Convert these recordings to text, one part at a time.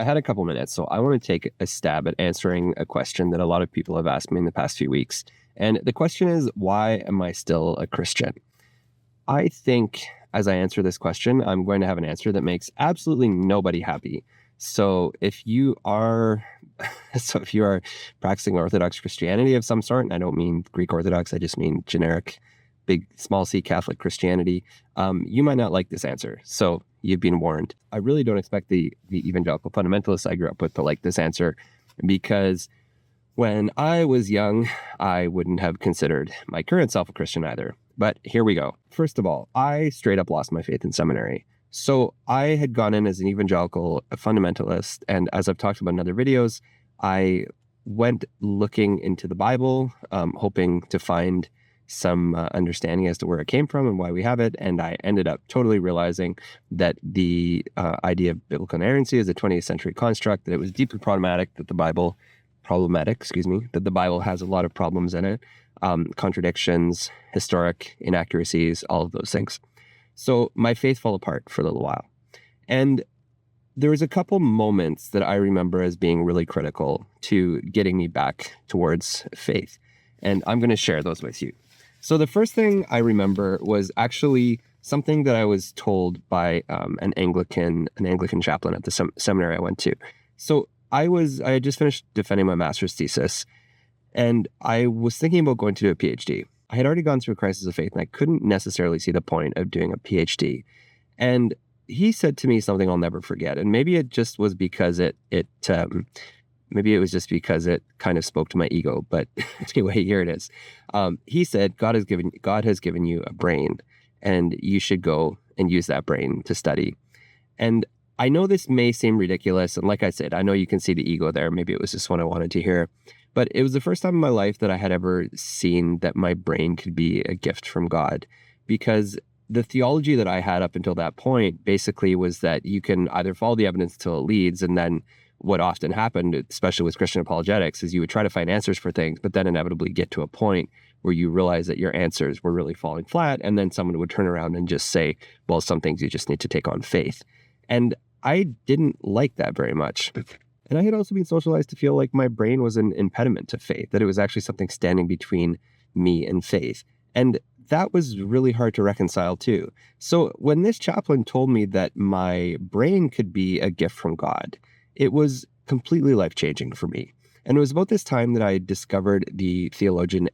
I had a couple minutes, so I want to take a stab at answering a question that a lot of people have asked me in the past few weeks. And the question is, why am I still a Christian? I think as I answer this question, I'm going to have an answer that makes absolutely nobody happy. So if you are practicing Orthodox Christianity of some sort, and I don't mean Greek Orthodox, I just mean generic, big, small c Catholic Christianity, you might not like this answer. So you've been warned. I really don't expect the evangelical fundamentalists I grew up with to like this answer, because when I was young, I wouldn't have considered my current self a Christian either. But here we go. First of all, I straight up lost my faith in seminary. So I had gone in as an evangelical fundamentalist, and as I've talked about in other videos, I went looking into the Bible, hoping to find some understanding as to where it came from and why we have it. And I ended up totally realizing that the idea of biblical inerrancy is a 20th century construct, that it was deeply problematic, that the Bible has a lot of problems in it, contradictions, historic inaccuracies, all of those things. So my faith fell apart for a little while. And there was a couple moments that I remember as being really critical to getting me back towards faith. And I'm going to share those with you. So the first thing I remember was actually something that I was told by an Anglican chaplain at the seminary I went to. So I had just finished defending my master's thesis, and I was thinking about going to do a PhD. I had already gone through a crisis of faith, and I couldn't necessarily see the point of doing a PhD. And he said to me something I'll never forget, and maybe it just was because maybe it was just because it kind of spoke to my ego, but anyway, here it is. He said, God has given you a brain, and you should go and use that brain to study. And I know this may seem ridiculous, and like I said, I know you can see the ego there. Maybe it was just what I wanted to hear. But it was the first time in my life that I had ever seen that my brain could be a gift from God, because the theology that I had up until that point basically was that you can either follow the evidence until it leads, and then what often happened, especially with Christian apologetics, is you would try to find answers for things, but then inevitably get to a point where you realize that your answers were really falling flat, and then someone would turn around and just say, well, some things you just need to take on faith. And I didn't like that very much. And I had also been socialized to feel like my brain was an impediment to faith, that it was actually something standing between me and faith. And that was really hard to reconcile too. So when this chaplain told me that my brain could be a gift from God, it was completely life-changing for me. And it was about this time that I discovered the theologian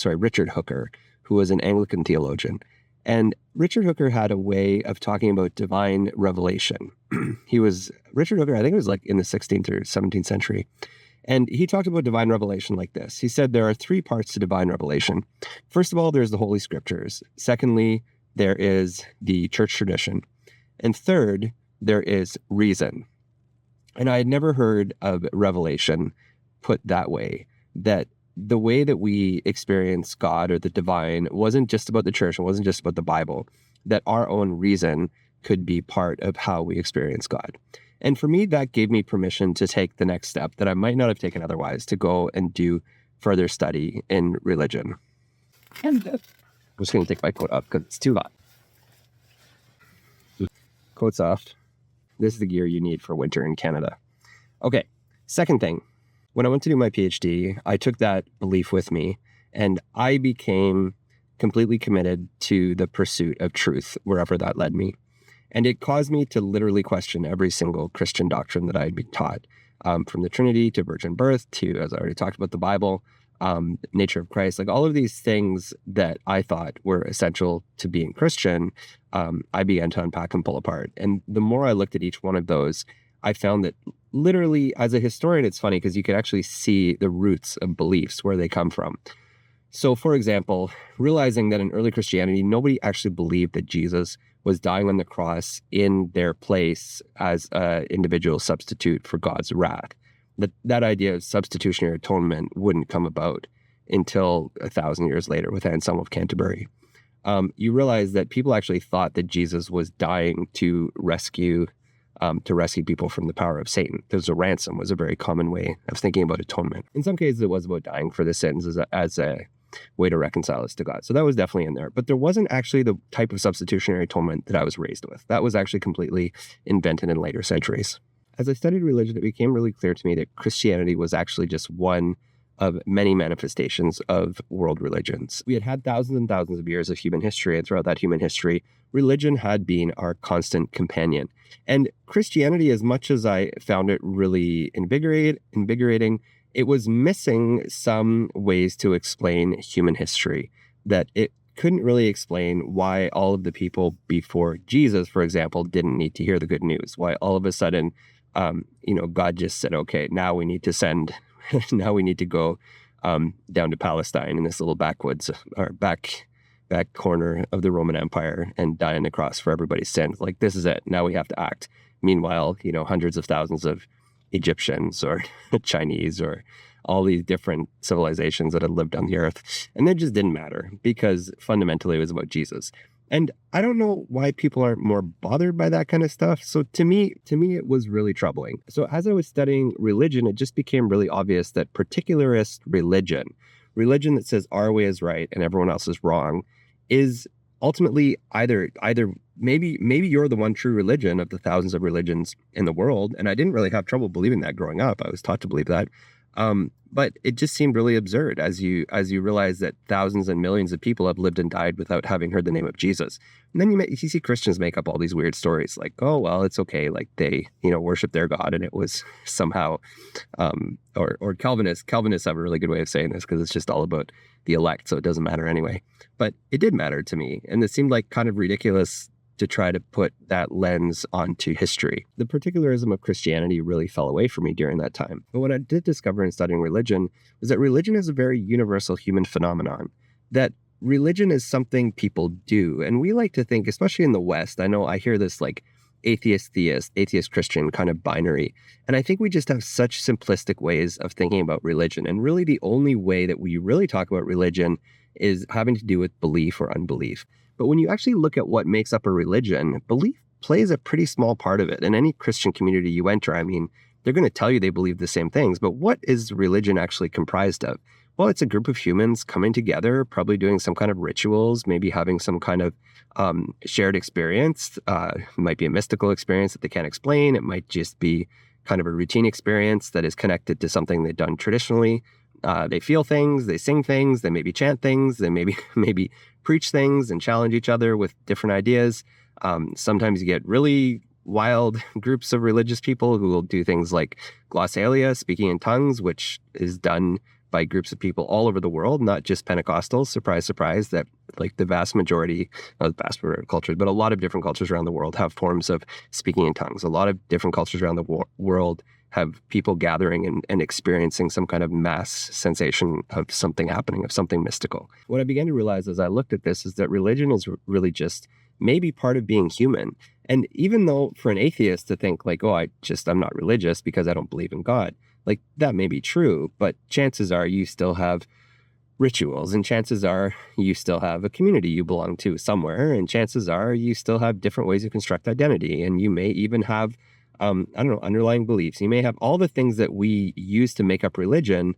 Richard Hooker, who was an Anglican theologian. And Richard Hooker had a way of talking about divine revelation. Richard Hooker, I think it was like in the 16th or 17th century. And he talked about divine revelation like this. He said there are three parts to divine revelation. First of all, there's the Holy Scriptures. Secondly, there is the church tradition. And third, there is reason. And I had never heard of revelation put that way, that the way that we experience God or the divine wasn't just about the church, it wasn't just about the Bible, that our own reason could be part of how we experience God. And for me, that gave me permission to take the next step that I might not have taken otherwise, to go and do further study in religion. And I'm just going to take my coat off because it's too hot. Coat's off. This is the gear you need for winter in Canada. Okay, second thing. When I went to do my PhD, I took that belief with me, and I became completely committed to the pursuit of truth wherever that led me. And it caused me to literally question every single Christian doctrine that I had been taught, from the Trinity to virgin birth to, as I already talked about, the Bible, nature of Christ, like all of these things that I thought were essential to being Christian, I began to unpack and pull apart. And the more I looked at each one of those, I found that literally, as a historian, it's funny because you can actually see the roots of beliefs, where they come from. So, for example, realizing that in early Christianity, nobody actually believed that Jesus was dying on the cross in their place as an individual substitute for God's wrath. That idea of substitutionary atonement wouldn't come about until 1,000 years later with Anselm of Canterbury. You realize that people actually thought that Jesus was dying to rescue people from the power of Satan. There's a ransom was a very common way of thinking about atonement. In some cases, it was about dying for the sins as a way to reconcile us to God. So that was definitely in there. But there wasn't actually the type of substitutionary atonement that I was raised with. That was actually completely invented in later centuries. as I studied religion, it became really clear to me that Christianity was actually just one of many manifestations of world religions. We had had thousands and thousands of years of human history, and throughout that human history, religion had been our constant companion. And Christianity, as much as I found it really invigorating, it was missing some ways to explain human history, that it couldn't really explain why all of the people before Jesus, for example, didn't need to hear the good news, why all of a sudden, God just said, okay, now we need to send, now we need to go down to Palestine in this little backwoods or back corner of the Roman Empire and die on the cross for everybody's sins. Like, this is it. Now we have to act. Meanwhile, hundreds of thousands of Egyptians or Chinese or all these different civilizations that had lived on the earth. And it just didn't matter because fundamentally it was about Jesus. And I don't know why people aren't more bothered by that kind of stuff. So to me, it was really troubling. So as I was studying religion, it just became really obvious that particularist religion that says our way is right and everyone else is wrong, is ultimately either maybe you're the one true religion of the thousands of religions in the world. And I didn't really have trouble believing that growing up. I was taught to believe that. But it just seemed really absurd as you realize that thousands and millions of people have lived and died without having heard the name of Jesus. And then you see Christians make up all these weird stories like, oh, well, it's okay. Like they, worship their God and it was somehow, or Calvinists have a really good way of saying this because it's just all about the elect. So it doesn't matter anyway. But it did matter to me. And it seemed like kind of ridiculous to try to put that lens onto history. The particularism of Christianity really fell away from me during that time. But what I did discover in studying religion was that religion is a very universal human phenomenon, that religion is something people do. And we like to think, especially in the West, I know I hear this like atheist-theist, atheist-Christian kind of binary. And I think we just have such simplistic ways of thinking about religion. And really the only way that we really talk about religion is having to do with belief or unbelief. But when you actually look at what makes up a religion, belief plays a pretty small part of it. In any Christian community you enter, I mean, they're going to tell you they believe the same things. But what is religion actually comprised of? Well, it's a group of humans coming together, probably doing some kind of rituals, maybe having some kind of shared experience. It might be a mystical experience that they can't explain. It might just be kind of a routine experience that is connected to something they've done traditionally. They feel things, they sing things, they maybe chant things, they maybe preach things and challenge each other with different ideas. Sometimes you get really wild groups of religious people who will do things like glossalia, speaking in tongues, which is done by groups of people all over the world, not just Pentecostals. Surprise, surprise, that like the vast majority of cultures, but a lot of different cultures around the world have forms of speaking in tongues. A lot of different cultures around the world have people gathering and experiencing some kind of mass sensation of something happening, of something mystical. What I began to realize as I looked at this is that religion is really just maybe part of being human. And even though for an atheist to think like, oh, I'm not religious because I don't believe in God, like that may be true, but chances are you still have rituals, and chances are you still have a community you belong to somewhere, and chances are you still have different ways to construct identity, and you may even have underlying beliefs. You may have all the things that we use to make up religion.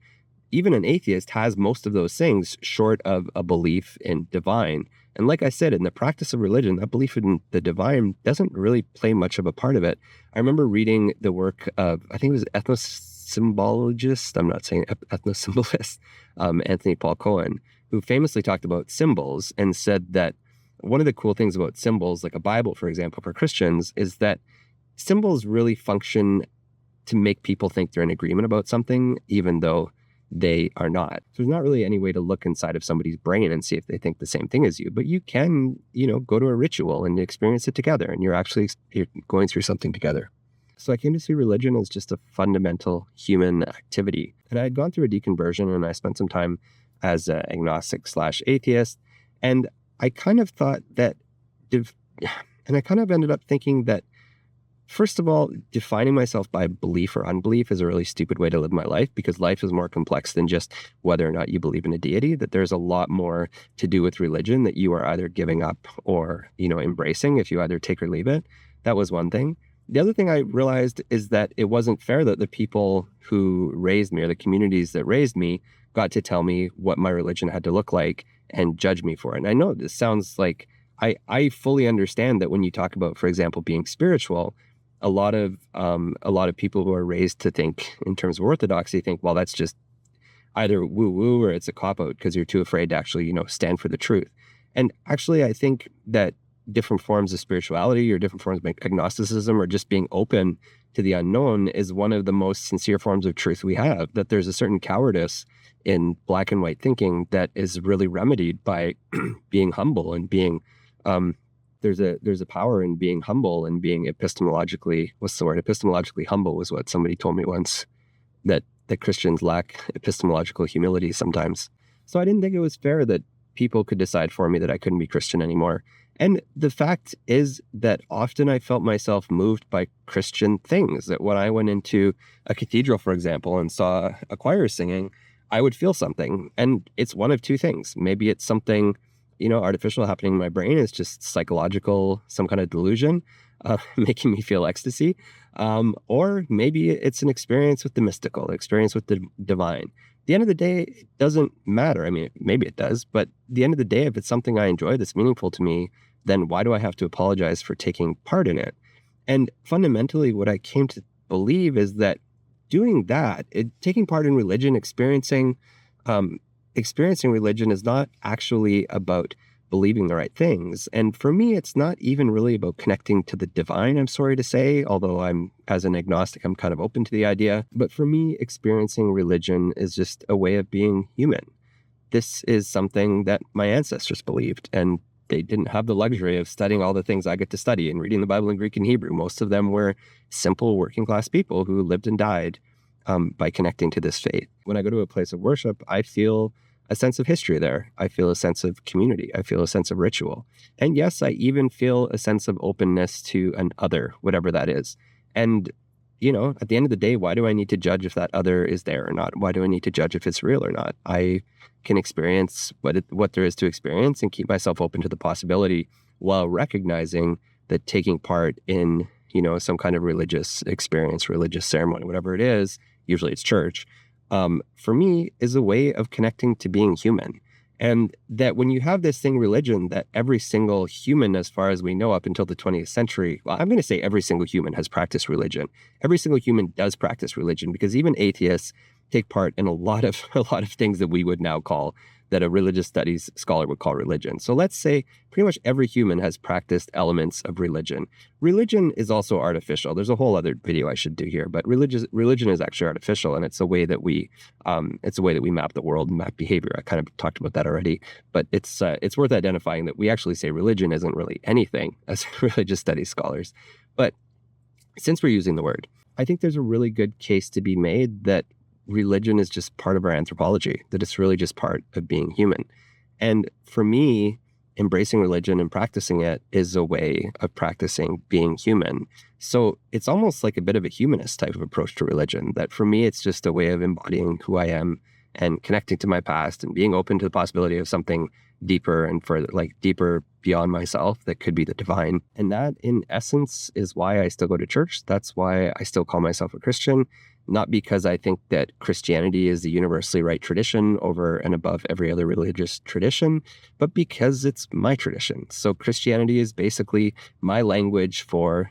Even an atheist has most of those things short of a belief in divine. And like I said, in the practice of religion, that belief in the divine doesn't really play much of a part of it. I remember reading the work of, I think it was ethnosymbologist, I'm not saying ethnosymbolist, Anthony Paul Cohen, who famously talked about symbols and said that one of the cool things about symbols, like a Bible, for example, for Christians, is that symbols really function to make people think they're in agreement about something, even though they are not. So there's not really any way to look inside of somebody's brain and see if they think the same thing as you, but you can, go to a ritual and experience it together, and you're going through something together. So I came to see religion as just a fundamental human activity. And I had gone through a deconversion, and I spent some time as an agnostic/atheist. And I kind of thought that, and I kind of ended up thinking that, first of all, defining myself by belief or unbelief is a really stupid way to live my life, because life is more complex than just whether or not you believe in a deity, that there's a lot more to do with religion that you are either giving up or, embracing if you either take or leave it. That was one thing. The other thing I realized is that it wasn't fair that the people who raised me or the communities that raised me got to tell me what my religion had to look like and judge me for it. And I know this sounds like I fully understand that when you talk about, for example, being spiritual, a lot of people who are raised to think in terms of orthodoxy think, well, that's just either woo-woo or it's a cop-out because you're too afraid to actually, stand for the truth. And actually, I think that different forms of spirituality or different forms of agnosticism or just being open to the unknown is one of the most sincere forms of truth we have, that there's a certain cowardice in black and white thinking that is really remedied by being humble and being, there's a power in being humble and being epistemologically, epistemologically humble was what somebody told me once, that Christians lack epistemological humility sometimes. So I didn't think it was fair that people could decide for me that I couldn't be Christian anymore. And the fact is that often I felt myself moved by Christian things, that when I went into a cathedral, for example, and saw a choir singing, I would feel something. And it's one of two things. Maybe it's something, artificial happening in my brain. It's just psychological, some kind of delusion, making me feel ecstasy. Or maybe it's an experience with the mystical, experience with the divine. At the end of the day, it doesn't matter. I mean, maybe it does, but at the end of the day, if it's something I enjoy that's meaningful to me, then why do I have to apologize for taking part in it? And fundamentally, what I came to believe is that doing that, taking part in religion, experiencing religion is not actually about believing the right things. And for me, it's not even really about connecting to the divine, I'm sorry to say, although as an agnostic, I'm kind of open to the idea. But for me, experiencing religion is just a way of being human. This is something that my ancestors believed, and they didn't have the luxury of studying all the things I get to study and reading the Bible in Greek and Hebrew. Most of them were simple working class people who lived and died by connecting to this faith. When I go to a place of worship, I feel a sense of history there. I feel a sense of community. I feel a sense of ritual. And yes, I even feel a sense of openness to an other, whatever that is. And, at the end of the day, why do I need to judge if that other is there or not? Why do I need to judge if it's real or not? I can experience what there is to experience and keep myself open to the possibility while recognizing that taking part in, some kind of religious experience, religious ceremony, whatever it is, usually it's church, for me is a way of connecting to being human. And that when you have this thing, religion, that every single human, as far as we know, up until the 20th century, well, I'm going to say every single human has practiced religion. Every single human does practice religion, because even atheists take part in a lot of things that we would now call, that a religious studies scholar would call religion. So let's say pretty much every human has practiced elements of religion. Religion is also artificial. There's a whole other video I should do here, but religion is actually artificial, and it's a way that we map the world and map behavior. I kind of talked about that already, but it's worth identifying that we actually say religion isn't really anything as religious studies scholars. But since we're using the word, I think there's a really good case to be made that religion is just part of our anthropology, that it's really just part of being human. And for me, embracing religion and practicing it is a way of practicing being human. So it's almost like a bit of a humanist type of approach to religion, that for me, it's just a way of embodying who I am and connecting to my past and being open to the possibility of something deeper and further, like deeper beyond myself, that could be the divine. And that, in essence, is why I still go to church. That's why I still call myself a Christian. Not because I think that Christianity is the universally right tradition over and above every other religious tradition, but because it's my tradition. So Christianity is basically my language for,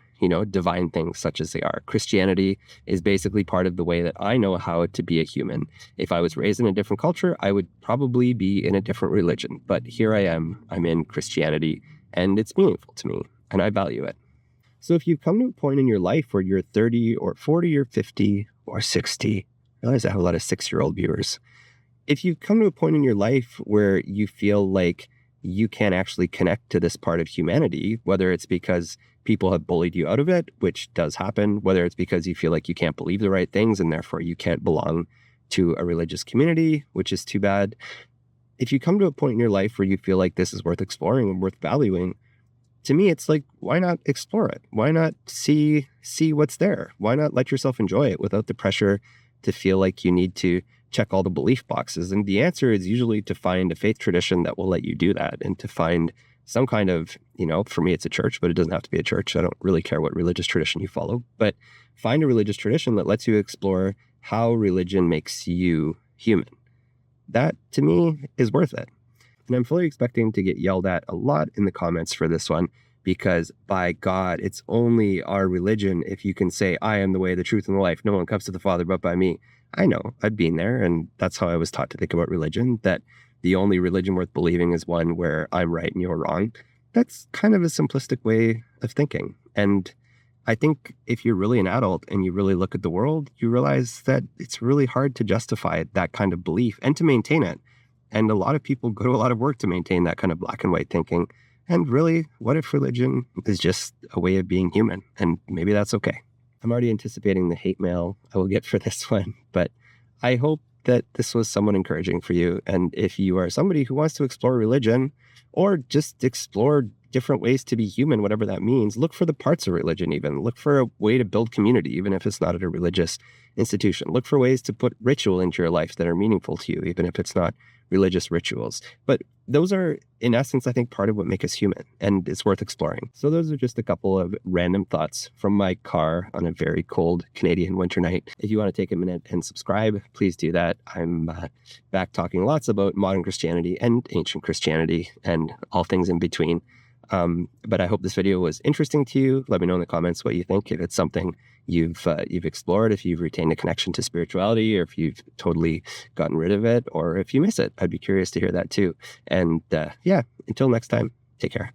divine things such as they are. Christianity is basically part of the way that I know how to be a human. If I was raised in a different culture, I would probably be in a different religion. But here I am, I'm in Christianity, and it's meaningful to me, and I value it. So if you've come to a point in your life where you're 30 or 40 or 50 or 60, I realize I have a lot of 6-year-old viewers. If you've come to a point in your life where you feel like you can't actually connect to this part of humanity, whether it's because people have bullied you out of it, which does happen, whether it's because you feel like you can't believe the right things and therefore you can't belong to a religious community, which is too bad. If you come to a point in your life where you feel like this is worth exploring and worth valuing, to me, it's like, why not explore it? Why not see what's there? Why not let yourself enjoy it without the pressure to feel like you need to check all the belief boxes? And the answer is usually to find a faith tradition that will let you do that, and to find some kind of, for me, it's a church, but it doesn't have to be a church. I don't really care what religious tradition you follow, but find a religious tradition that lets you explore how religion makes you human. That, to me, is worth it. And I'm fully expecting to get yelled at a lot in the comments for this one, because by God, it's only our religion if you can say, I am the way, the truth, and the life. No one comes to the Father but by me. I know, I've been there, and that's how I was taught to think about religion, that the only religion worth believing is one where I'm right and you're wrong. That's kind of a simplistic way of thinking. And I think if you're really an adult and you really look at the world, you realize that it's really hard to justify that kind of belief and to maintain it. And a lot of people go to a lot of work to maintain that kind of black and white thinking. And really, what if religion is just a way of being human? And maybe that's okay. I'm already anticipating the hate mail I will get for this one, but I hope that this was somewhat encouraging for you. And if you are somebody who wants to explore religion or just explore different ways to be human, whatever that means, look for the parts of religion even. Look for a way to build community, even if it's not at a religious institution. Look for ways to put ritual into your life that are meaningful to you, even if it's not religious rituals. But those are, in essence, I think, part of what make us human, and it's worth exploring. So those are just a couple of random thoughts from my car on a very cold Canadian winter night. If you want to take a minute and subscribe, please do that. I'm back talking lots about modern Christianity and ancient Christianity and all things in between. But I hope this video was interesting to you. Let me know in the comments what you think. If it's something you've explored, if you've retained a connection to spirituality, or if you've totally gotten rid of it, or if you miss it, I'd be curious to hear that too. And yeah, until next time, take care.